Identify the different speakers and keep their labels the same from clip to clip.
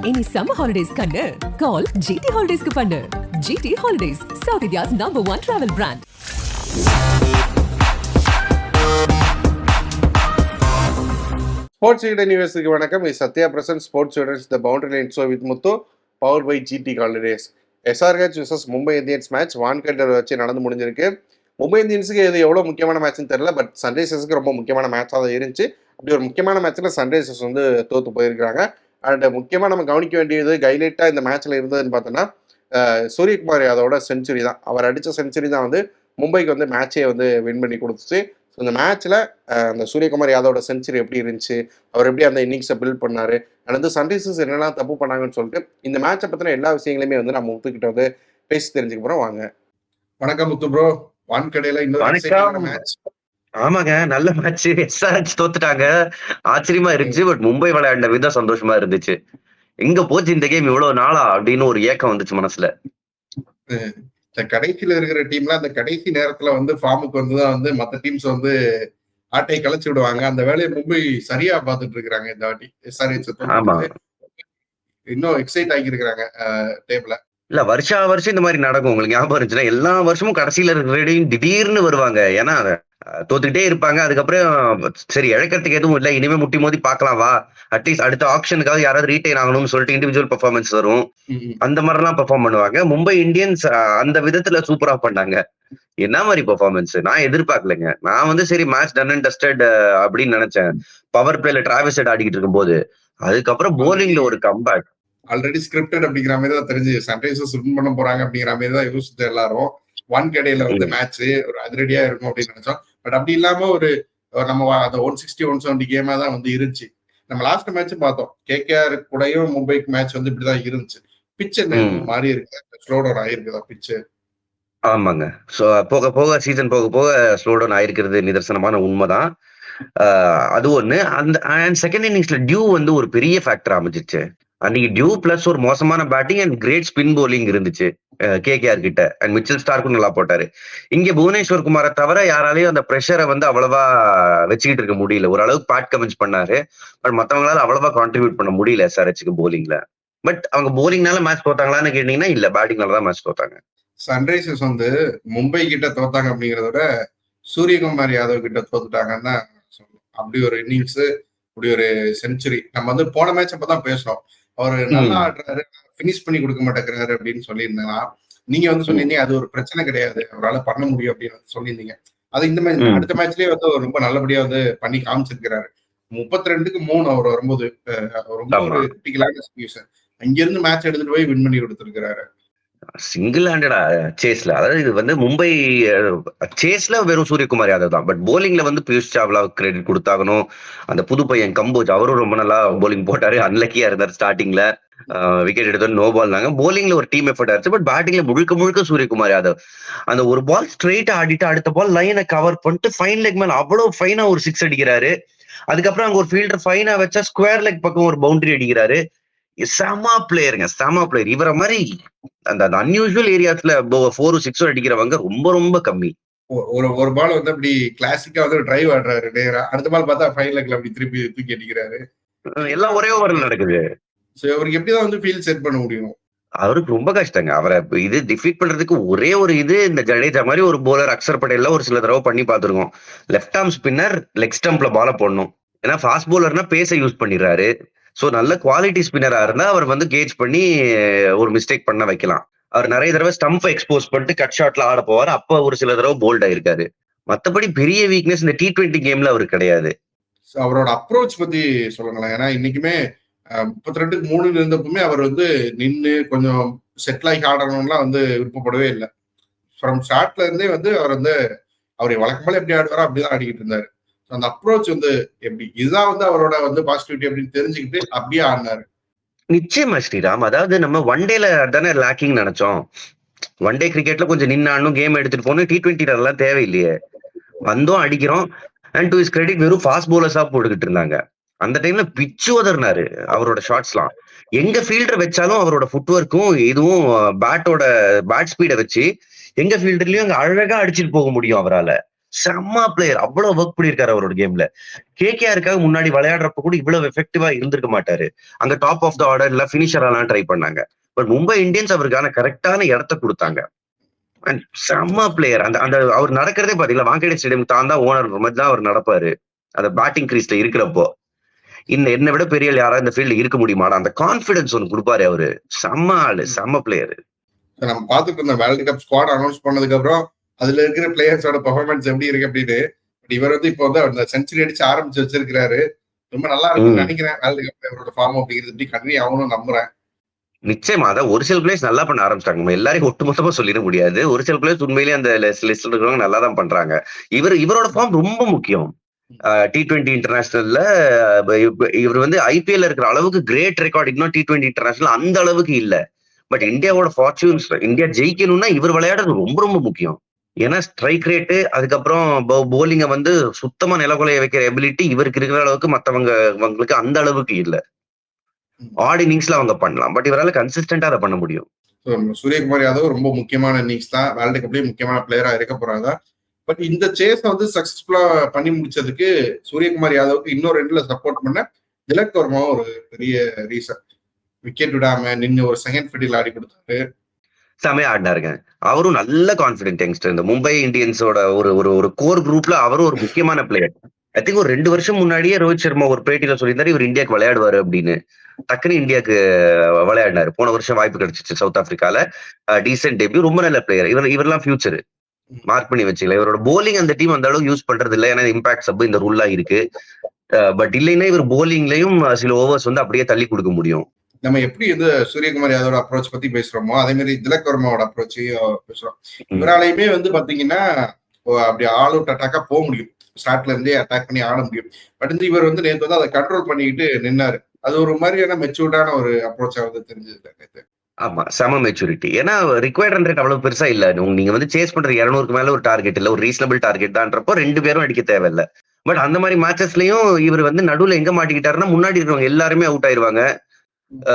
Speaker 1: இனி summer holidays கண்ணு call GT ஹாலிடேஸ்க்கு பண்ணு. GT holidays, South India's #1 travel brand.
Speaker 2: Sports யூனிவர்சிட்டிக்கு வணக்கம். இது Sathya present sports students the boundary line show with Muthu, power by GT holidays. SRH vs Mumbai Indians match வான்கடர் வச்சு நடந்து முடிஞ்சிருக்கு. மும்பை இந்தியன்ஸுக்கு இது எவ்வளோ முக்கியமான மேட்ச்னு தெரியல, பட் சன்ரைசர்ஸுக்கு ரொம்ப முக்கியமான மேட்சாக தான் இருந்துச்சு. அப்படி ஒரு முக்கியமான மேட்ச்சில் சன்ரைசர்ஸ் வந்து தோற்று போயிருக்கிறாங்க. அண்ட் முக்கியமாக நம்ம கவனிக்க வேண்டியது ஹைலைட்டாக இந்த மேட்ச்சில் இருந்ததுன்னு பார்த்தோன்னா சூரியகுமார் யாதவோட செஞ்சுரி தான். அவர் அடித்த செஞ்சுரி தான் வந்து மும்பைக்கு வந்து மேட்சே வந்து வின் பண்ணி கொடுத்துச்சு. ஸோ இந்த மேட்ச்சில் அந்த சூரியகுமார் யாதவோட செஞ்சுரி எப்படி இருந்துச்சு, அவர் எப்படி அந்த இன்னிங்ஸை பில்ட் பண்ணார், அண்ட் வந்து சன்ரைசர்ஸ் என்னெல்லாம் தப்பு பண்ணாங்கன்னு சொல்லிட்டு இந்த மேட்சை பற்றின எல்லா விஷயங்களையுமே வந்து நம்ம முத்துக்கிட்ட வந்து பேசி தெரிஞ்சுக்க போகிறோம். வாங்க. வணக்கம் முத்து ப்ரோ. வான்கடையில இன்னொரு மேட்ச்.
Speaker 3: ஆமாங்க, நல்ல மேட்ச். எஸ்ஆர்ஹெச் தோத்துட்டாங்க, ஆச்சரியமா இருந்துச்சு. பட் மும்பை விளையாண்ட விதம் சந்தோஷமா இருந்துச்சு. எங்க போச்சு இந்த கேம் இவ்வளவு நாளா அப்படின்னு ஒரு ஏக்கம் வந்துச்சு மனசுல.
Speaker 2: இந்த கடைசியில இருக்கிற டீம்ல அந்த கடைசி நேரத்துல வந்து ஃபார்முக்கு வந்துதான் வந்து மற்ற டீம்ஸ் வந்து ஆட்டை கலைச்சு விடுவாங்க. அந்த வேலையை மும்பை சரியா பாத்துட்டு இருக்காங்க இந்த வாட்டி. எஸ்ஆர்ஹெச் இன்னும் எக்ஸைட் ஆகி இருக்கிறாங்க டேபிள.
Speaker 3: இல்ல, வருஷம் இந்த மாதிரி நடக்கும். உங்களுக்கு ஞாபகம் இருந்துச்சுன்னா எல்லா வருஷமும் கடைசியில இருக்கிற திடீர்னு வருவாங்க. ஏன்னா தோத்துக்கிட்டே இருப்பாங்க. அதுக்கப்புறம் சரி இழக்கிறதுக்கு எதுவும் இல்லை, இனிமே முட்டி மோதி பாக்கலாம் வா, அட்லீஸ்ட் அடுத்த ஆப்ஷனுக்காக யாராவது ரீட்டைன் ஆகணும்னு சொல்லிட்டு இண்டிவிஜுவல் பெர்ஃபார்மன்ஸ் வரும். அந்த மாதிரி எல்லாம் பெர்ஃபார்ம் பண்ணுவாங்க. மும்பை இந்தியன்ஸ் அந்த விதத்துல சூப்பரா பண்ணாங்க. என்ன மாதிரி பெர்ஃபார்மன்ஸ் நான் எதிர்பார்க்கலைங்க. நான் வந்து சரி மேட்ச் டன் அண்ட் டஸ்டட் அப்படின்னு நினைச்சேன். பவர் பிளேல டிராவிஸ் ஹெட் ஆடிக்கிட்டு இருக்கும் போது, அதுக்கப்புறம் போலிங்ல ஒரு கம்பேக்.
Speaker 2: ஆல்ரெடி ஸ்கிரிப்டட் அப்படிங்கிற மாதிரி தான் தெரிஞ்சு சன்ரைசர்ஸ் வின் பண்ண போறாங்க அப்படிங்கிற மாதிரி தான் யோசிச்சு எல்லாரும். வான்கடையில வந்து மேட்ச் ஒரு அதிரடியா இருக்கும் அப்படின்னு நினைச்சோம். பட் அப்படி இல்லாம ஒரு நம்ம அந்த 160 170 கேமா தான் வந்து இருந்துச்சு. நம்ம லாஸ்ட் மேட்ச் பார்த்தோம், கேகேஆர் கூடயும் மும்பைக்கு மேட்ச் வந்து இப்படிதான் இருந்துச்சு. பிச்சு மாறி இருக்கு, ஸ்லோ டவுன் ஆயிருக்குதா பிச்சு?
Speaker 3: ஆமாங்க, போக போக சீசன் போக போக ஸ்லோ டவுன் ஆயிருக்கிறது நிதர்சனமான உண்மைதான். அது ஒண்ணு. அந்த செகண்ட் இன்னிங்ஸ்ல டியூ வந்து ஒரு பெரிய ஃபேக்டர் அமைஞ்சிச்சு. அன்னைக்கு டியூ பிளஸ் ஒரு மோசமான batting and great spin bowling இருந்துச்சு கேகேஆர் கிட்ட. அண்ட் மிச்சல் ஸ்டார்க்கும் நல்லா போட்டாரு. இங்க புவனேஸ்வர் குமாரை தவிர யாராலையும் அந்த ப்ரெஷரை வந்து அவ்வளவா வச்சுக்கிட்டு இருக்க முடியல. ஓரளவுக்கு பேட் கமெண்ட்ஸ் பண்ணாரு, பட் மத்தவங்களால அவ்வளவா கான்ட்ரிபியூட் பண்ண முடியல எஸ்ஆர்ஹெச்க்கு போலிங்ல. பட் அவங்க போலிங்னால மேட்ச் தோத்தாங்களான்னு கேட்டீங்கன்னா இல்ல, பேட்டிங்னால தான் மேட்ச் தோத்தாங்க.
Speaker 2: சன்ரைசர்ஸ் வந்து மும்பை கிட்ட தோத்தாங்க அப்படிங்கிறத விட சூரியகுமார் யாதவ் கிட்ட தோத்துட்டாங்கன்னு தான் சொல்லணும். அப்படி ஒரு இன்னிங்ஸ், அப்படி ஒரு செஞ்சுரி. நம்ம வந்து போன மேட்ச் அப்பதான் பேசுறோம், அவரு நல்லா ஆடுறாரு, பினிஷ் பண்ணி கொடுக்க மாட்டேங்கிறாரு அப்படின்னு சொல்லியிருந்தேன்னா, நீங்க வந்து சொல்லியிருந்தீங்க அது ஒரு பிரச்சனை கிடையாது, அவரால் பண்ண முடியும் அப்படின்னு சொல்லியிருந்தீங்க. அது இந்த மேட்ச் அடுத்த மேட்ச்லயே வந்து ரொம்ப நல்லபடியா வந்து பண்ணி காமிச்சிருக்கிறாரு. 32க்கு 3 அவர் வரும்போது ரொம்ப ஒரு கிரிட்டிக்கலான சிச்சுவேஷன். அங்கிருந்து மேட்ச் எடுத்துட்டு போய் வின் பண்ணி கொடுத்துருக்கிறாரு
Speaker 3: சிங்கிள் ஹேண்டடா சேஸ்ல. அதாவது இது வந்து மும்பை சேஸ்ல வெறும் சூரியகுமார் யாதவ் தான். பட் போலிங்ல வந்து பியூஷ் சாவ்லாவுக்கு கிரெடிட் கொடுத்தாகணும். அந்த புது பையன் கம்போஜ் அவரும் ரொம்ப நல்லா போலிங் போட்டாரு. அன்லக்கியா இருந்தார் ஸ்டார்டிங்ல, விக்கெட் எடுத்து நோ பால் தாங்க. போலிங்ல ஒரு டீம் எஃபர்ட் ஆச்சு. பட் பேட்டிங்ல முழுக்க சூரியகுமார் யாதவ் அந்த ஒரு பால் ஸ்ட்ரெயிட்டா ஆடிட்டு அடுத்த பால் லைனை கவர் பண்ணிட்டு ஃபைன் லெக் மேல அவ்வளவு ஃபைனா ஒரு 6 அடிக்கிறாரு. அதுக்கப்புறம் அங்க ஒரு ஃபீல்டர் ஃபைனா வச்சா ஸ்கொயர் லெக் பக்கம் ஒரு பவுண்டரி அடிக்கிறாரு. செம பிளேயருங்க, செம பிளேயர். இவரை மாதிரி அந்த அன்யூஷுவல் ஏரியாஸ்ல 4 6 அடிக்கிறவங்க ரொம்ப கம்மி.
Speaker 2: ஒரு பால் வந்து அப்படி கிளாசிக்கா வந்து டிரைவ் ஆடுறாரு நேரா, அடுத்த பால் பார்த்தா ஃபைன் லெக்ல அப்படி திருப்பி தூக்கி அடிக்கிறாரு.
Speaker 3: எல்லாம் ஒரே ஓவர்ல நடக்குது.
Speaker 2: சோ அவருக்கு எப்படிதான் வந்து ஃபீல்ட் செட் பண்ண முடியும்?
Speaker 3: அவருக்கு ரொம்ப கஷ்டங்க. அவரை இது டிஃபீட் பண்றதுக்கு ஒரே ஒரு இது, இந்த ஜடேஜா மாதிரி ஒரு போலர் அக்ஷர் பட்டேல்ல ஒரு சில தடவை பண்ணி பார்த்துருக்கோம். லெஃப்ட் ஆர்ம் ஸ்பின்னர் லெக் ஸ்டம்ப்ல பால போடணும். ஏன்னா ஃபாஸ்ட் போலர்னா பேச யூஸ் பண்ணிடுறாரு. ஸோ நல்ல குவாலிட்டி ஸ்பின்னரா இருந்தா அவர் வந்து கேட்ச் பண்ணி ஒரு மிஸ்டேக் பண்ண வைக்கலாம். அவர் நிறைய தடவை ஸ்டம்ப் எக்ஸ்போஸ் பண்ணிட்டு கட் ஷாட்ல ஆட போவார். அப்ப ஒரு சில தடவை போல்ட் ஆயிருக்காரு. மற்றபடி பெரிய வீக்னஸ் இந்த T20 கேம்ல அவருக்கு கிடையாது.
Speaker 2: அவரோட அப்ரோச் பத்தி சொல்லுங்களேன். ஏன்னா இன்னைக்குமே 32க்கு 3 இருந்தப்பவுமே அவர் வந்து நின்று கொஞ்சம் செட்டில் ஆகி ஆடணும்லாம் வந்து விருப்பப்படவே இல்லை. ஃப்ரம் ஸ்டார்ட்ல இருந்தே வந்து அவர் வழக்கம்போல எப்படி ஆடுவாரோ அப்படிதான் ஆடிக்கிட்டு இருந்தாரு. அந்த அப்ரோச் வந்து எப்படி, இதுதான் வந்து அவரோட வந்து பாசிட்டிவிட்டி அப்படின்னு தெரிஞ்சுக்கிட்டு அப்படியே ஆடினாரு.
Speaker 3: நிச்சயமா ஸ்ரீராம். அதாவது நம்ம ஒன் டேல தானே லேக்கிங் நினைச்சோம். ஒன் டே கிரிக்கெட்ல கொஞ்சம் நின்று ஆடணும், கேம் எடுத்துட்டு போகணும். T20 எல்லாம் தேவையில்லையே, வந்தோம் அடிக்கிறோம். அண்ட் டு இஸ் கிரெடிட் வெறும் ஃபாஸ்ட் போலர்ஸா போட்டுக்கிட்டு இருந்தாங்க. அந்த டைம்ல பிச்சு உதறினாரு அவரோட ஷாட்ஸ்லாம். எங்க ஃபீல்டர் வச்சாலும் அவரோட ஃபுட்வொர்க்கும் இதுவும் பேட் ஸ்பீடை வச்சு எங்க ஃபீல்டர்லயும் அங்க அழகா அடிச்சுட்டு போக முடியும் அவரால். செம்ம பிளேயர், அவ்வளவு ஒர்க் பண்ணிருக்காரு அவரோட கேம்ல. கேகேஆருக்காக முன்னாடி விளையாடுறப்ப கூட இவ்வளவு எஃபெக்டிவா இருந்திருக்க மாட்டாரு. அங்க டாப் ஆஃப் த ஆர்டர்ல பினிஷர் எல்லாம் ட்ரை பண்ணாங்க. பட் மும்பை இந்தியன்ஸ் அவருக்கான கரெக்டான இடத்த கொடுத்தாங்க. And செம்ம பிளேயர். அந்த அந்த அவர் நடக்கிறதே பாத்தீங்களா, வாங்கேடே ஸ்டேடியம் தான் ஓனர் மாதிரி தான் அவர் நடப்பாரு. அந்த பேட்டிங் கிரீஸ்ல இருக்கிறப்போ என்னை விட பெரிய ஆள் யாராவது இந்த ஃபீல்ட்ல இருக்க முடியுமாடா, அந்த கான்பிடன்ஸ் ஒன்னு கொடுப்பாரு அவரு. செம்ம ஆளு, செம்ம பிளேயர்.
Speaker 2: நம்ம பாத்துட்டு இருந்தோம் வேர்ல்டு கப் ஸ்குவாட் அனௌன்ஸ் பண்ணதுக்கு அப்புறம் அதுல இருக்கிற பிளேயர்ஸோட பெர்ஃபார்மன்ஸ் எப்படி இருக்கு அப்படின்னு. பட் இவர் வந்து இப்போ வந்து அந்த செஞ்சுரி அடிச்சு ஆரம்பிச்சு வச்சிருக்காரு. ரொம்ப நல்லா இருக்குன்னு நினைக்கிறேன். வேர்ல்டு கப் இவரோட ஃபார்ம் அப்படிங்கிறது எப்படி கண்டினியூ ஆகணும்னு நம்புறேன்.
Speaker 3: நிச்சயமா அதான் ஒரு சில பிளேயர்ஸ் நல்லா பண்ண ஆரம்பிச்சிட்டாங்க. நம்ம எல்லாரையும் ஒட்டுமொத்தமா சொல்லிட முடியாது. ஒரு சில பிளேயர்ஸ் உண்மையிலேயே அந்த லிஸ்ட்ல இருக்கிறவங்க நல்லா தான் பண்றாங்க. இவரோட ஃபார்ம் ரொம்ப முக்கியம். T20 இன்டர்நேஷனல்ல இவர் வந்து ஐபிஎல் இருக்கிற அளவுக்கு கிரேட் ரெக்கார்ட் இன்னும் T20 இன்டர்நேஷனல் அந்த அளவுக்கு இல்ல. பட் இந்தியாவோட ஃபார்ச்சூன்ஸ், இந்தியா ஜெயிக்கணும்னா இவர் விளையாடுறது ரொம்ப ரொம்ப முக்கியம். ஏன்னா ஸ்ட்ரைக் ரேட்டு, அதுக்கப்புறம் போலிங்க வந்து சுத்தமா நிலக்குலைய வைக்கிற எபிலிட்டி இவருக்கு இருக்கிற அளவுக்கு மற்றவங்களுக்கு அந்த அளவுக்கு இல்ல. ஆட் இன்னிங்ஸ்ல அவங்க பண்ணலாம், பட் இவரால கன்சிஸ்டன்டா அதை பண்ண முடியும்.
Speaker 2: சூரியகுமார் யாதவ் ரொம்ப முக்கியமான இன்னிங்ஸ் தான், வேர்ல்டு கப்லயே முக்கியமான பிளேயரா இருக்க போறாங்க. பட் இந்த சேஸ வந்து சக்சஸ்ஃபுல்லா பண்ணி முடிச்சதுக்கு சூரியகுமார் யாதவுக்கு இன்னொரு ரெண்டுல சப்போர்ட் பண்ண திலக் வர்மாவும் ஒரு பெரிய ரீசன். விக்கெட் விடாம நின்று ஒரு செகண்ட் ஃபீல்டில் ஆடி கொடுத்தாரு.
Speaker 3: செமையா ஆடினாருங்க. அவரும் நல்ல கான்பிடென்ட் யங்ஸ்டர். இந்த மும்பை இந்தியன்ஸோட ஒரு கோர் குரூப்ல அவரும் ஒரு முக்கியமான பிளேயர். ஐ திங்க் ஒரு 2 வருஷம் முன்னாடியே ரோஹித் சர்மா ஒரு பேட்டியில சொல்லியிருந்தாரு இவர் இந்தியாவுக்கு விளையாடுவாரு அப்படின்னு. டக்குனு இந்தியாவுக்கு விளையாடினாரு. போன வருஷம் வாய்ப்பு கிடைச்சிச்சு சவுத் ஆப்பிரிக்கால. டீசென்ட் டெபியூ, ரொம்ப நல்ல பிளேயர். இவரெல்லாம் ஃபியூச்சர் மார்க் பண்ணி வச்சுக்கல. இவரோட போலிங் அந்த டீம் அந்த அளவுக்கு யூஸ் பண்றது இல்லை, ஏன்னா இம்பாக்ட் சப் இந்த ரூல்லா இருக்கு. பட் இல்லைன்னா இவர் போலிங்லயும் சில ஓவர்ஸ் வந்து அப்படியே தள்ளி கொடுக்க முடியும்.
Speaker 2: நம்ம எப்படி வந்து சூரியகுமார் யாதவோட அப்ரோச் பத்தி பேசுறோமோ அதே மாதிரி திலக் வர்மாவோட அப்ரோச்சையும் பேசுறோம். இவராலையுமே வந்து பாத்தீங்கன்னா அப்படி ஆல் அவுட் அட்டாக்கா போக முடியும், ஸ்டார்ட்ல இருந்தே அட்டாக் பண்ணி ஆட முடியும். பட் வந்து இவர் வந்து நேற்று வந்து அதை கண்ட்ரோல் பண்ணிக்கிட்டு நின்னாரு. அது ஒரு மாதிரியான மெச்சூர்டான ஒரு அப்ரோச்சா வந்து தெரிஞ்சது.
Speaker 3: ஆமா, செம மெச்சூரிட்டி. ஏன்னா ரிக்வயர்ட் ரன் ரேட் அவ்வளவு பெருசா இல்ல. நீங்க வந்து சேஸ் பண்ற 200க்கு மேல ஒரு டார்கெட் இல்ல, ஒரு ரீசனபிள் டார்கெட் தான்றப்போ 2 பேரும் அடிக்க தேவையில்ல. பட் அந்த மாதிரி மேட்சஸ்லயும் இவர் வந்து நடுவுல எங்க மாட்டிக்கிட்டாருன்னா முன்னாடி இருக்கிறவங்க எல்லாருமே அவுட் ஆயிருவாங்க.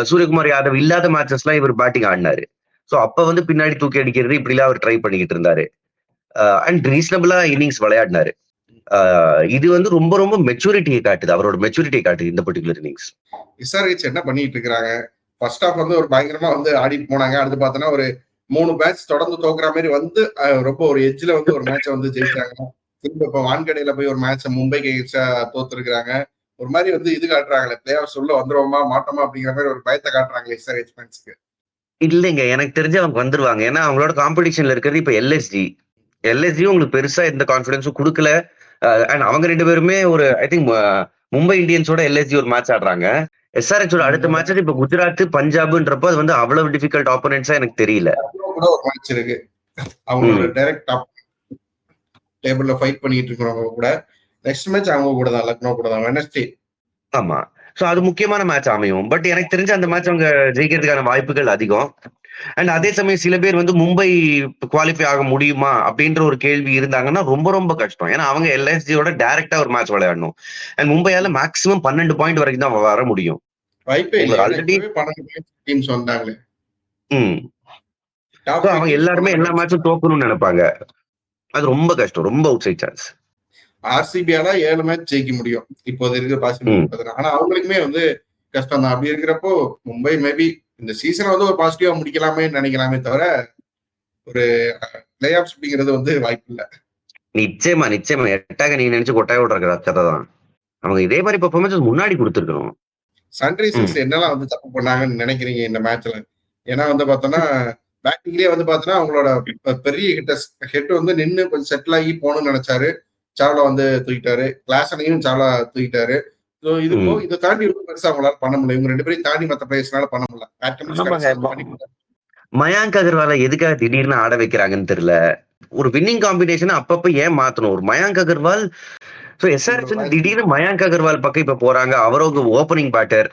Speaker 3: சூரியகுமார் யாதவ் இல்லாத மேட்சஸ் எல்லாம் இவர் பேட்டிங் ஆடினாரு. சோ அப்ப வந்து பின்னாடி தூக்கி அடிக்கிறது இப்படிலாம் அவர் ட்ரை பண்ணிக்கிட்டு இருந்தாரு. அண்ட் ரீசனபிளா இன்னிங்ஸ் விளையாடினாரு. இது வந்து ரொம்ப ரொம்ப மெச்சூரிட்டியை காட்டுது, அவரோட மெச்சூரிட்டியை காட்டுது இந்த பர்டிகுலர் இன்னிங்ஸ்.
Speaker 2: SRH என்ன பண்ணிட்டு இருக்காங்க, ஃபர்ஸ்ட் ஹாஃப் வந்து ஒரு பயங்கரமா வந்து ஆடிட்டு போனாங்க. அடுத்து பார்த்தோன்னா ஒரு 3 மேட்ச் தொடர்ந்து தோக்குற மாதிரி வந்து ரொம்ப ஒரு எட்ஜ்ல வந்து ஒரு மேட்சை வந்து ஜெயிச்சாங்க. திரும்ப இப்போ வான்கடையில போய் ஒரு மேட்சை மும்பைக்கு தோத்துருக்காங்க. ஒரு மாதிரி வந்து இது காட்டுறாங்களே, பிளே ஆஃப்ஸ் உள்ள வந்துருவோமா மாட்டோமா அப்படிங்கிற மாதிரி ஒரு பயத்தை காட்டுறாங்களே SRH ஃபேன்ஸ்க்கு.
Speaker 3: இல்லைங்க, எனக்கு தெரிஞ்சு அவங்க வந்துருவாங்க. ஏன்னா அவங்களோட காம்படிஷன்ல இருக்கிறது இப்ப எல்எஸ்ஜி உங்களுக்கு பெருசா எந்த கான்பிடன்ஸும் கொடுக்கல. அண்ட் அவங்க 2 பேருமே ஒரு ஐ திங்க் மும்பை இந்தியன்ஸோட எல்எஸ்ஜி ஒரு மேட்ச் ஆடுறாங்க. SRHோட அடுத்த மேட்ச் இப்ப குஜராத் பஞ்சாப்ன்றப்போ அது வந்து அவ்வளவு டிஃபிகல்ட் ஆப்போனன்ட்ஸா எனக்கு தெரியல.
Speaker 2: கூட ஒரு மேட்ச் இருக்கு, அவங்களோட டைரக்ட் டாப் டேபிள்ல ஃபைட் பண்ணிட்டு இருக்கிறவங்க கூட. நெக்ஸ்ட் மேட்ச் அவங்க கூட தான், லக்னோ கூட தான், வெட்னஸ்டே.
Speaker 3: ஆமா, சோ அது முக்கியமான மேட்ச் அமையும். பட் எனக்கு தெரிஞ்ச அந்த மேட்ச் அவங்க ஜெயிக்கிறதுக்கான வாய்ப்புகள் அதிகம். அண்ட் அதே சமயம் சில பேர் வந்து மும்பை குவாலிஃபை ஆக முடியுமா அப்படின்ற ஒரு கேள்வி இருந்தாங்கன்னா ரொம்ப ரொம்ப கஷ்டம். ஏன்னா அவங்க எல்எஸ்ஜியோட டைரக்டா ஒரு மேட்ச் விளையாடணும். அண்ட் மும்பையால மேக்ஸிமம் 12 பாயிண்ட் வரைக்கும் தான் வர முடியும்.
Speaker 2: ஆல்ரெடி 12 டீம்ஸ் வந்தாங்களே.
Speaker 3: அவங்க எல்லாருமே எல்லா மேட்சும் தோக்கணும்னு நினைப்பாங்க. அது ரொம்ப கஷ்டம், ரொம்ப அவுட் சைட் சான்ஸ்.
Speaker 2: RCBயால 7 மேட்ச் ஜெயிக்க முடியும் இப்போது இருக்கிற பாசிபிலிட்டி. ஆனா அவங்களுக்குமே வந்து கஷ்டம் தான். அப்படி இருக்கிறப்போ மும்பை மேபி இந்த சீசனை வந்து ஒரு பாசிட்டிவா முடிக்கலாமே நினைக்கலாமே தவிர ஒரு பிளே ஆஃப்ஸ் அப்படிங்கிறது வந்து வாய்ப்பு இல்லை.
Speaker 3: நிச்சயமா எட்டாக நீங்க நினைச்சு கொட்டாய விடுற கதை தான். அவங்க இதே மாதிரி பெர்ஃபார்மன்ஸ் முன்னாடி கொடுத்துருக்கணும்.
Speaker 2: சன்ரைசர்ஸ் என்னெல்லாம் வந்து தப்பு பண்ணாங்கன்னு நினைக்கிறீங்க இந்த மேட்ச்ல? ஏன்னா வந்து பார்த்தோன்னா பேட்டிங்லயே வந்து பார்த்தோன்னா அவங்களோட பெரிய ஹெட் வந்து நின்று கொஞ்சம் செட்டில் ஆகி போகணும்னு நினைச்சாரு. சாவ்லா வந்து தூக்கிட்டாரு, கிளாஸனையும் சாவ்லா தூக்கிட்டாரு. இதை தாண்டி பெருசா அவங்களால பண்ண முடியல. இவங்க 2 பேரையும் தாண்டி மற்ற பிளேயர்ஸ்னால பண்ண முடியல.
Speaker 3: மயாங்க் அகர்வாலை எதுக்காக திடீர்னு ஆட வைக்கிறாங்கன்னு தெரியல. ஒரு வின்னிங் காம்பினேஷன் அப்பப்ப ஏன் மாத்தணும்? ஒரு மயாங்க் அகர்வால் SRH திடீர்னு மயாங்க் அகர்வால் பக்கம் இப்ப போறாங்க. அவரோட opening batter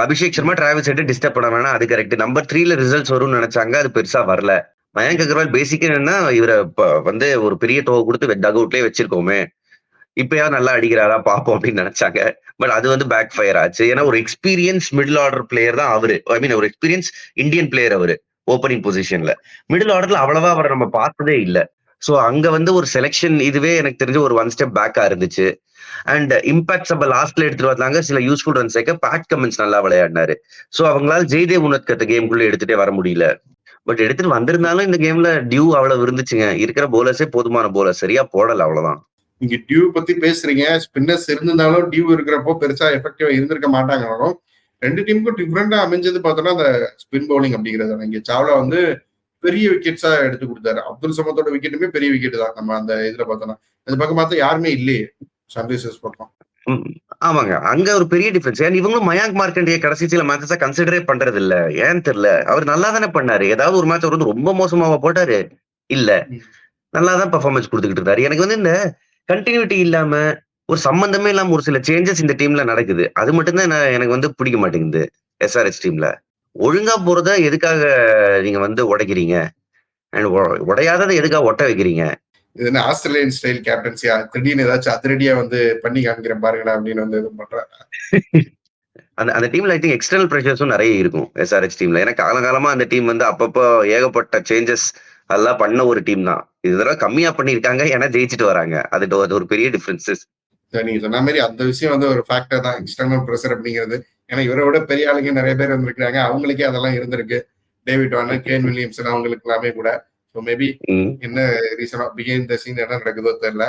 Speaker 3: Abhishek Sharma, Travis Head disturb பண்ண வேணா, அது கரெக்ட். நம்பர் 3ல ரிசல்ட்ஸ் வரும்னு நினைச்சாங்க, அது பெருசா வரல. மயாங்க் அகர்வால் பேசிக்கா என்னன்னா இவரை வந்து ஒரு பெரிய டோ கொடுத்து டக் அவுட்லயே வச்சிருக்கோமே, இப்பயாவது நல்லா அடிக்கிறாரா பாப்போம் அப்படின்னு நினைச்சாங்க. பட் அது வந்து பேக் ஃபயர் ஆச்சு. ஏன்னா ஒரு எக்ஸ்பீரியன்ஸ் மிடில் ஆர்டர் பிளேயர் தான் அவரு. ஐ மீன் ஒரு எக்ஸ்பீரியன்ஸ் இந்தியன் பிளேயர் அவரு ஓப்பனிங் பொசிஷன்ல. மிடில் ஆர்டர்ல அவ்வளவா அவரை நம்ம பார்த்ததே இல்லை. சோ அங்க வந்து ஒரு செலெக்ஷன் இதுவே எனக்கு தெரிஞ்ச ஒரு ஒன் ஸ்டெப் பேக்கா இருந்துச்சு. அண்ட் இம்பாக்ட் சப்ப லாஸ்ட்ல எடுத்துட்டு வந்தாங்க, சில யூஸ்ஃபுல் ரன் சேர்க்க பேட் கமின்ஸ் நல்லா விளையாடினாரு. சோ அவங்களால ஜெய்தேவ் உனத்கத்த கேம்குள்ள எடுத்துட்டே வர முடியல. பட் எடுத்துட்டு வந்திருந்தாலும் இந்த கேம்ல டியூ அவ்வளவு இருந்துச்சுங்க. இருக்கிற போலர்ஸே போதுமான போலர், சரியா போடல, அவ்வளவுதான்.
Speaker 2: நீங்க டியூ பத்தி பேசுறீங்க, ஸ்பின்னர்ஸ் இருந்திருந்தாலும் டியூ இருக்கிறப்போ பெருசா எஃபெக்டிவா இருந்திருக்க மாட்டாங்கனாலும் ரெண்டு டீமுக்கும் டிஃபரெண்டா அமைஞ்சது பார்த்தோம்னா அந்த ஸ்பின் பவுலிங் அப்படிங்கிறது. இங்க சாவ்லா வந்து பெரிய விக்கெட்ஸா எடுத்து கொடுத்தாரு. அப்துல் சமத்தோட விக்கெட்டுமே பெரிய விக்கெட் தான். நம்ம அந்த இதுல பார்த்தோம்னா இந்த பக்கம் பார்த்தா யாருமே இல்லையே சன்ரைசர்ஸ் பக்கம்.
Speaker 3: ஆமாங்க, அங்க ஒரு பெரிய டிஃபரன்ஸ். ஏன் இவங்களும் மயாங்க் மார்க்கண்டிய கடைசி சில மேட்சஸா கன்சிடரே பண்றது இல்ல. ஏன்னு தெரியல. அவர் நல்லா தானே பண்ணாரு. ஏதாவது ஒரு மேட்ச் அவர் வந்து ரொம்ப மோசமாவா போட்டாரு இல்ல, நல்லாதான் பெர்ஃபார்மன்ஸ் கொடுத்துக்கிட்டு இருந்தாரு. எனக்கு வந்து இந்த கண்டினியூட்டி இல்லாம ஒரு சம்பந்தமே இல்லாம ஒரு சில சேஞ்சஸ் இந்த டீம்ல நடக்குது. அது மட்டும்தான் எனக்கு வந்து பிடிக்க மாட்டேங்குது. எஸ்ஆர்எச் டீம்ல ஒழுங்கா போறத எதுக்காக நீங்க வந்து உடைக்கிறீங்க, உடையாததை எதுக்காக ஒட்ட வைக்கிறீங்க?
Speaker 2: இது என்ன ஆஸ்திரேலியன் ஸ்டைல் கேப்டன்சியா? திடீர்னு ஏதாச்சும் அதிரடியா வந்து பண்ணி காமிக்கிறேன் பாருங்கடா அப்படின்னு வந்து இது பண்றாங்க.
Speaker 3: அந்த டீம்ல ஐ திங்க் எக்ஸ்டர்னல் ப்ரெஷர்ஸும் நிறைய இருக்கும் எஸ்ஆர்எச் டீம்ல. ஏன்னா காலகாலமா அந்த டீம் வந்து அப்பப்போ ஏகப்பட்ட சேஞ்சஸ் அதெல்லாம் பண்ண ஒரு டீம் தான். இதெல்லாம் கம்மியா பண்ணிருக்காங்க, ஏன்னா ஜெயிச்சுட்டு வராங்க. அது ஒரு பெரிய டிஃபரன்சஸ்.
Speaker 2: நீங்க சொன்ன மாதிரி அந்த விஷயம் வந்து ஒரு ஃபேக்டர் தான், எக்ஸ்டர்னல் ப்ரெஷர் அப்படிங்கிறது. ஏன்னா இவரை விட பெரிய ஆளுங்க நிறைய பேர் வந்திருக்காங்க, அவங்களுக்கே அதெல்லாம் இருந்திருக்கு. டேவிட் வார்னர், கேன் வில்லியம்சன் அவங்களுக்கு எல்லாமே கூட. ஸோ மேபி என்ன ரீசனா பிஹைண்ட் த சீன் என்ன நடக்குதோ தெரியல.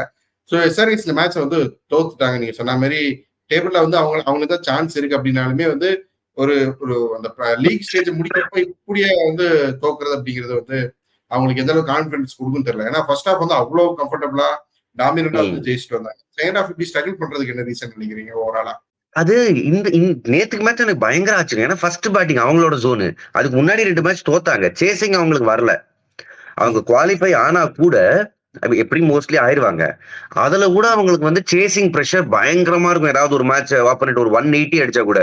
Speaker 2: ஸோ எஸ்ஆர்எச் இந்த மேட்ச் வந்து தோத்துட்டாங்க. நீங்க சொன்ன மாதிரி டேபிள்ல வந்து அவங்களுக்கு தான் சான்ஸ் இருக்கு அப்படின்னாலுமே வந்து ஒரு ஒரு அந்த லீக் ஸ்டேஜ் முடிக்கிறப்ப இப்படியே வந்து தோக்குறது அப்படிங்கிறது வந்து அவங்களுக்கு எந்த அளவுக்கு கான்பிடன்ஸ் கொடுக்கும் தெரியல. ஏன்னா ஃபர்ஸ்ட் ஹாஃப் வந்து அவ்வளவு கம்ஃபர்டபுளா டாமினண்டா வந்து ஜெயிச்சுட்டு வந்தாங்க. செகண்ட் ஹாஃப் இப்படி ஸ்ட்ரகிள் பண்றதுக்கு என்ன ரீசன் நினைக்கிறீங்க ஓவராலா?
Speaker 3: அது இந்த நேத்துக்கு மேட்ச் எனக்கு பயங்கர ஆச்சுங்க. ஏன்னா ஃபர்ஸ்ட் பேட்டிங் அவங்களோட ஜோனு. அதுக்கு முன்னாடி 2 மேட்ச் தோத்தாங்க. சேசிங் அவங்களுக்கு வரல. அவங்க குவாலிஃபை ஆனா கூட எப்படி மோஸ்ட்லி ஆயிருவாங்க. அதுல கூட அவங்களுக்கு வந்து சேசிங் பிரஷர் பயங்கரமா இருக்கும். ஏதாவது ஒரு மேட்ச் ஆப்போனன்ட் ஒரு 180 அடிச்சா கூட,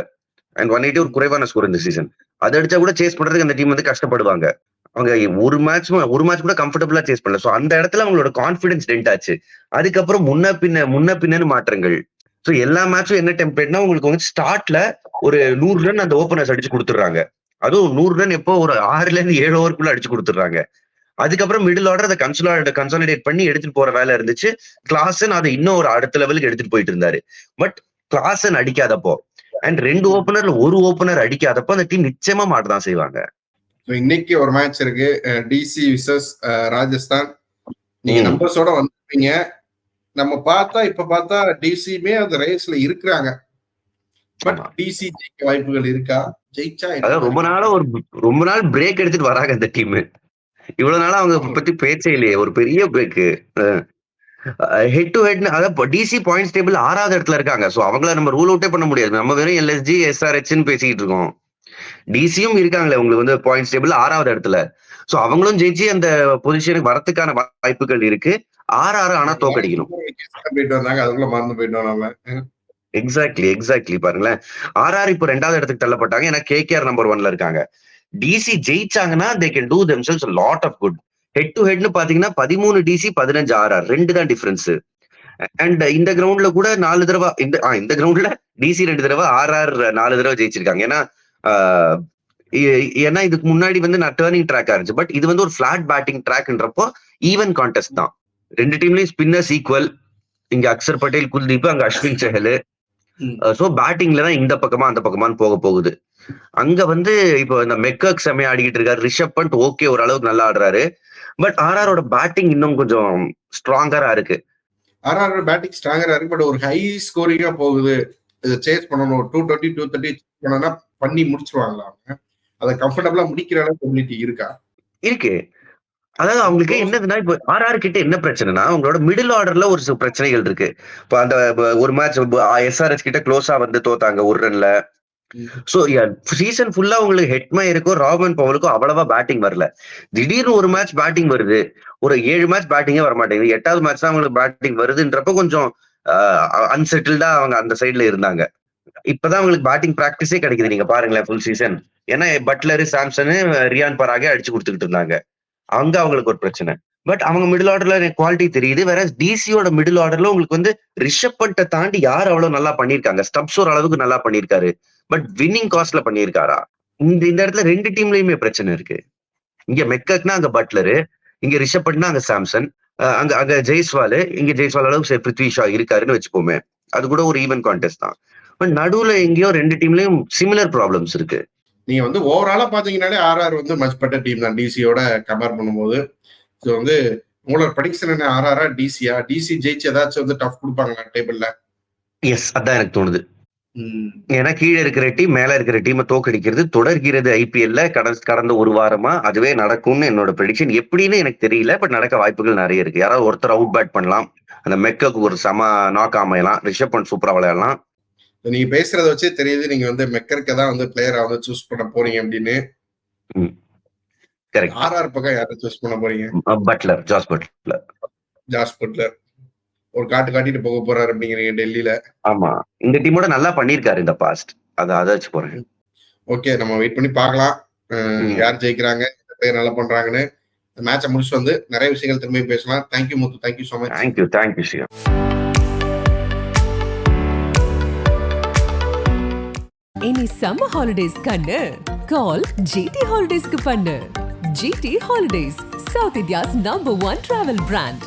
Speaker 3: அண்ட் 180 ஒரு குறைவான ஸ்கோர் இந்த சீசன், அது அடிச்சா கூட சேஸ் பண்றதுக்கு அந்த டீம் வந்து கஷ்டப்படுவாங்க. அவங்க ஒரு மேட்ச் கூட கம்ஃபர்டபுளா சேஸ் பண்ணல. சோ அந்த இடத்துல அவங்களோட கான்பிடன்ஸ் டென்ட் ஆச்சு. அதுக்கப்புறம் முன்ன பின்னன்னு மாற்றங்கள். சோ எல்லா மேட்சும் என்ன டெம்ப்ளேட்னா உங்களுக்கு வந்து ஸ்டார்ட்ல ஒரு 100 ரன் அந்த ஓபனர்ஸ் அடிச்சு கொடுத்துடுறாங்க. அதுவும் 100 ரன் எப்போ ஒரு 6ல இருந்து 7 ஓவருக்குள்ள அடிச்சு கொடுத்துடுறாங்க. அதுக்கப்புறம் மிடில் ஆர்டர் அதை கன்சாலிடேட் பண்ணி எடுத்துட்டு போற வேலை இருந்துச்சு. கிளாசன் அதை இன்னும் ஒரு அடுத்த லெவலுக்கு எடுத்துட்டு போயிட்டு இருந்தாரு. பட் கிளாசன் அடிக்காதப்போ அண்ட் 2 ஓபனர்ல ஒரு ஓபனர் அடிக்காதப்போ அந்த டீம் நிச்சயமா மாட்டதான் செய்வாங்க.
Speaker 2: இன்னைக்கு ஒரு மேட்ச் இருக்கு, டிசி விசஸ் ராஜஸ்தான். நீங்க நம்பர்ஸோட வந்துருப்பீங்க. நம்ம பார்த்தா டிசியுமே அந்த ரேஸ்ல இருக்கிறாங்க. பட் டிசி ஜெயிக்க வாய்ப்புகள் இருக்கா? ஜெயிச்சா
Speaker 3: ரொம்ப நாள் பிரேக் எடுத்துட்டு வராங்க இந்த டீம். இவ்வளவு நாளா அவங்க பத்தி பேச்சே இல்லையே. ஒரு பெரிய பிரேக். ஹெட் டு ஹெட் அதாவது டிசி பாயிண்ட்ஸ் டேபிள் 6வது இடத்துல இருக்காங்க. சோ அவங்கள நம்ம ரூல் அவுட்டே பண்ண முடியாது. நம்ம வெறும் எல்எஸ்ஜி எஸ்ஆர்எச்னு பேசிக்கிட்டு இருக்கோம். டிசியும் இருக்காங்களே உங்களுக்கு வந்து பாயிண்ட்ஸ் டேபிள் 6வது இடத்துல. சோ அவங்களும் ஜெயிச்சு அந்த பொசிஷனுக்கு வரதுக்கான வாய்ப்புகள் இருக்கு. 6 ஆனா தோக்கடிக்கணும். எக்ஸாக்ட்லி பாருங்களேன். ஆர்ஆர் இப்போ 2வது இடத்துக்கு தள்ளப்பட்டாங்க. ஏன்னா கேகேஆர் நம்பர் 1ல இருக்காங்க. டிசி ஜெயிச்சாங்கன்னா they can do themselves a lot of good. Head to ஹெட்னு பாத்தீங்கன்னா 13 டிசி 15 ஆர்ஆர் 2 தான் டிஃபரன்ஸ். அண்ட் இந்த கிரவுண்ட்ல கூட 4 தடவை இந்த கிரவுண்ட்ல டிசி 2 தடவை ஆர்ஆர் 4 தடவை ஜெயிச்சிருக்காங்க. ஏன்னா இதுக்கு முன்னாடி வந்து நான் டர்னிங் ட்ராக்கா இருந்துச்சு. பட் இது வந்து ஒரு பிளாட் பேட்டிங் ட்ராக்ன்றப்போ ஈவன் கான்டெஸ்ட் தான். 2 டீம்லயும் ஸ்பின்னர்ஸ் ஈக்குவல். இங்க அக்சர் பட்டேல், குல்தீப், அங்க அஸ்வின் சஹல். சோ பேட்டிங்ல தான் இந்த பக்கமா அந்த பக்கமான்னு போகுது. அங்க வந்து இப்போ இந்த மெக்கர்க் செமையா ஆடிக்கிட்டு இருக்காரு. ரிஷப் பண்ட் ஓகே ஓரளவுக்கு நல்லா ஆடுறாரு. பட் ஆர்ஆரோட பேட்டிங் இன்னும் கொஞ்சம் ஸ்ட்ராங்கரா இருக்கு.
Speaker 2: ஆர்ஆரோட பேட்டிங் ஸ்ட்ராங்கரா இருக்கு. பட் ஒரு ஹை ஸ்கோரிங்கா போகுது. இதை சேஸ் பண்ணணும். 220 230 பண்ணா பண்ணி முடிச்சிருவாங்களா? அவங்க அதை கம்ஃபர்டபுளா முடிக்கிற அளவுக்கு எபிலிட்டி இருக்கா?
Speaker 3: இருக்கு. அதாவது அவங்களுக்கு என்னதுன்னா, இப்போ ஆர்ஆர் கிட்ட என்ன பிரச்சனைனா அவங்களோட மிடில் ஆர்டர்ல ஒரு பிரச்சனைகள் இருக்கு. இப்போ அந்த ஒரு மேட்ச் எஸ்ஆர்எச் கிட்ட க்ளோஸா வந்து தோத்தாங்க 1 ரன்ல. சோ சீசன் ஃபுல்லா உங்களுக்கு ஹெட்மயருக்கும் ராபன் பவலுக்கும் அவ்வளவா பேட்டிங் வரல. திடீர்னு ஒரு மேட்ச் பேட்டிங் வருது. ஒரு 7 மேட்ச் பேட்டிங்கே வர மாட்டேங்குது. 8வது மேட்ச் தான் அவங்களுக்கு பேட்டிங் வருதுன்றப்ப கொஞ்சம் அன்செட்டில்டா அவங்க அந்த சைட்ல இருந்தாங்க. இப்பதான் அவங்களுக்கு பேட்டிங் பிராக்டிஸே கிடைக்குது. நீங்க பாருங்களேன் ஃபுல் சீசன். ஏன்னா பட்லரு, சாம்சனு, ரியான் பராகே அடிச்சு கொடுத்துக்கிட்டு இருந்தாங்க. அங்க அவங்களுக்கு ஒரு பிரச்சனை. பட் அவங்க மிடில் ஆர்டர்ல குவாலிட்டி தெரியுது. வேற டிசியோட மிடில் ஆர்டர்ல உங்களுக்கு வந்து ரிஷப் பண்ட்டை தாண்டி யார் அவ்வளவு நல்லா பண்ணிருக்காங்க? ஸ்டப்ஸ் ஒரு அளவுக்கு நல்லா பண்ணிருக்காரு. பட் வின்னிங் காஸ்ட்ல பண்ணிருக்காரா? இந்த இடத்துல 2 டீம்லயுமே பிரச்சனை இருக்கு. இங்க மெக்கக்னா அங்க பட்லரு, இங்க ரிஷப் பண்ட்னா அங்க சாம்சன். அங்க அங்க ஜெய்ஸ்வால், இங்க ஜெய்ஸ்வால் அளவுக்கு பிருத்வி ஷா இருக்காருன்னு வச்சுப்போமே. அது கூட ஒரு ஈவன் கான்டெஸ்ட் தான். பட் நடுவுல எங்கேயோ 2 டீம்லயும் சிமிலர் ப்ராப்ளம்ஸ் இருக்கு.
Speaker 2: நீங்க வந்து ஓவராலா பாத்தீங்கன்னாலே ஆர்ஆர் வந்து மச் பெட்டர் டீம் தான் டிசியோட கம்பேர் பண்ணும்போது. ஸோ வந்து உங்களோட ப்ரெடிக்ஷன் என்ன, ஆர்ஆரா டிசியா? டிசி ஜெயிச்சு ஏதாச்சும் வந்து டஃப் கொடுப்பாங்களா டேபிள்ல?
Speaker 3: எஸ், அதான் எனக்கு தோணுது. ஏன்னா கீழே இருக்கிற டீம் மேல இருக்கிற டீமை தோக்கடிக்கிறது தொடர்கிறது ஐபிஎல்ல கடந்த ஒரு வாரமா. அதுவே நடக்கும்னு என்னோட ப்ரெடிக்ஷன். எப்படின்னு எனக்கு தெரியல, பட் நடக்க வாய்ப்புகள் நிறைய இருக்கு. யாராவது ஒருத்தர் அவுட் பேட் பண்ணலாம், அந்த மெக்கக்கு ஒரு சம நாக் அமையலாம், ரிஷப் பண்ட் சூப்பரா விளையாடலாம்.
Speaker 2: நீங்க பேசுறத வச்சே தெரியுது நீங்க வந்து மெக்கருக்கு தான் வந்து பிளேயரா வந்து சூஸ் பண்ண போறீங்க அப்படின்னு.
Speaker 3: கரெக்ட்.
Speaker 2: ஆர்ஆர் பக்கம் யாரை சூஸ் பண்ண போறீங்க?
Speaker 3: பட்லர், ஜாஸ் பட்லர் ஒரு காட்டிட்டு போக போறாரு அப்படிங்கிறீங்க டெல்லியில. ஆமா, இந்த டீமோட நல்லா பண்ணிருக்காரு இந்த பாஸ்ட். அதை வச்சு போறேன்.
Speaker 2: ஓகே, நம்ம வெயிட் பண்ணி பார்க்கலாம் யார் ஜெயிக்கிறாங்க, பேர் நல்லா பண்றாங்கன்னு. மேட்சை முடிச்சு வந்து நிறைய விஷயங்கள் திரும்பி பேசலாம். Thank you Muthu, thank you so much.
Speaker 3: Thank you Sri.
Speaker 1: இனி சம்மர் ஹாலிடேஸ் கண்ணு கால் ஜிடி ஹாலிடேஸ்க்கு பண்ணு. GT holidays, South India's number 1 travel brand.